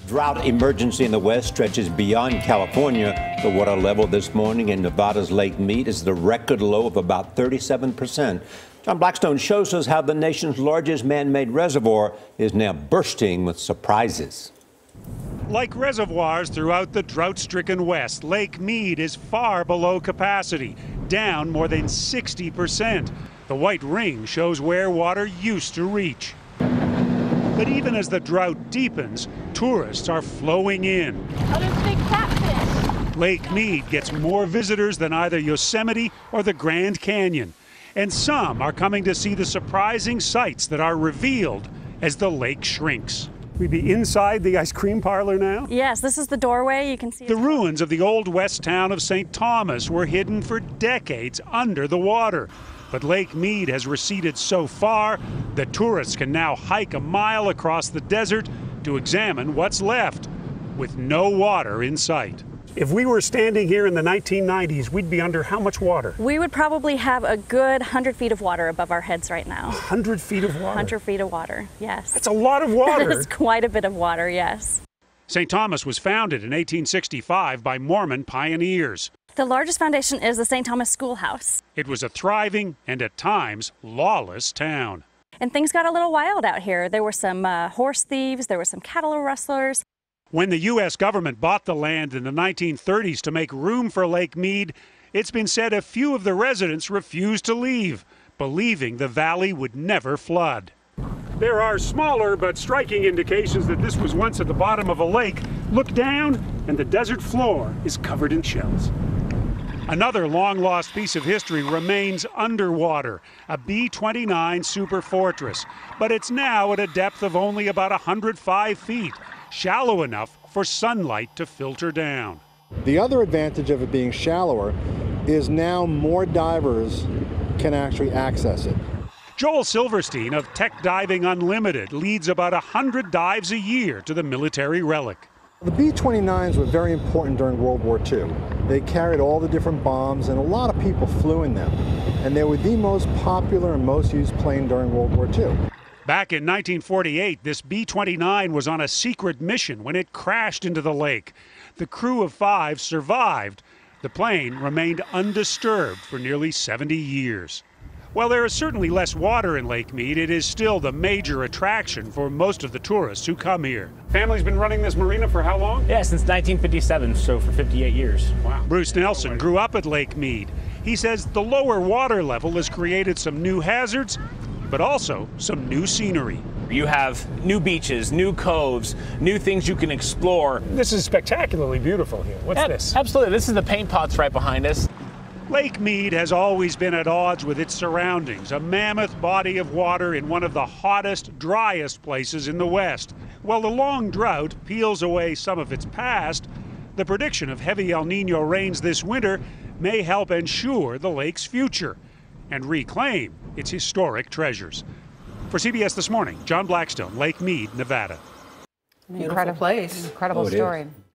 Drought emergency in the west stretches beyond California. The water level this morning in Nevada's Lake Mead is the record low of about 37%. John Blackstone shows us how the nation's largest man-made reservoir is now bursting with surprises. Like reservoirs throughout the drought-stricken West, Lake Mead is far below capacity, down more than 60%. The white ring shows where water used to reach. But even as the drought deepens, tourists are flowing in. Oh, there's a big catfish. Lake Mead gets more visitors than either Yosemite or the Grand Canyon. And some are coming to see the surprising sights that are revealed as the lake shrinks. We'd be inside the ice cream parlor now? Yes, this is the doorway. You can see the ruins of the old west town of St. Thomas were hidden for decades under the water. But Lake Mead has receded so far that tourists can now hike a mile across the desert to examine what's left, with no water in sight. If we were standing here in the 1990s, we'd be under how much water? We would probably have a good 100 feet of water above our heads right now. 100 feet of water? 100 feet of water, yes. That's a lot of water. That is quite a bit of water, yes. St. Thomas was founded in 1865 by Mormon pioneers. The largest foundation is the St. Thomas Schoolhouse. It was a thriving and at times lawless town. And things got a little wild out here. There were some horse thieves, there were some cattle rustlers. When the U.S. government bought the land in the 1930s to make room for Lake Mead, it's been said a few of the residents refused to leave, believing the valley would never flood. There are smaller but striking indications that this was once at the bottom of a lake. Look down, and the desert floor is covered in shells. Another long-lost piece of history remains underwater, a B-29 super fortress. But it's now at a depth of only about 105 feet, shallow enough for sunlight to filter down. The other advantage of it being shallower is now more divers can actually access it. Joel Silverstein of Tech Diving Unlimited leads about 100 dives a year to the military relic. The B-29s were very important during World War II. They carried all the different bombs, and a lot of people flew in them. And they were the most popular and most used plane during World War II. Back in 1948, this B-29 was on a secret mission when it crashed into the lake. The crew of 5 survived. The plane remained undisturbed for nearly 70 years. While there is certainly less water in Lake Mead, it is still the major attraction for most of the tourists who come here. Family's been running this marina for how long? Yeah, since 1957, so for 58 years. Wow. Bruce Nelson grew up at Lake Mead. He says the lower water level has created some new hazards, but also some new scenery. You have new beaches, new coves, new things you can explore. This is spectacularly beautiful here. What's this? Absolutely. This is the paint pots right behind us. Lake Mead has always been at odds with its surroundings, a mammoth body of water in one of the hottest, driest places in the West. While the long drought peels away some of its past, the prediction of heavy El Nino rains this winter may help ensure the lake's future and reclaim its historic treasures. For CBS This Morning, John Blackstone, Lake Mead, Nevada. Incredible place. Incredible story.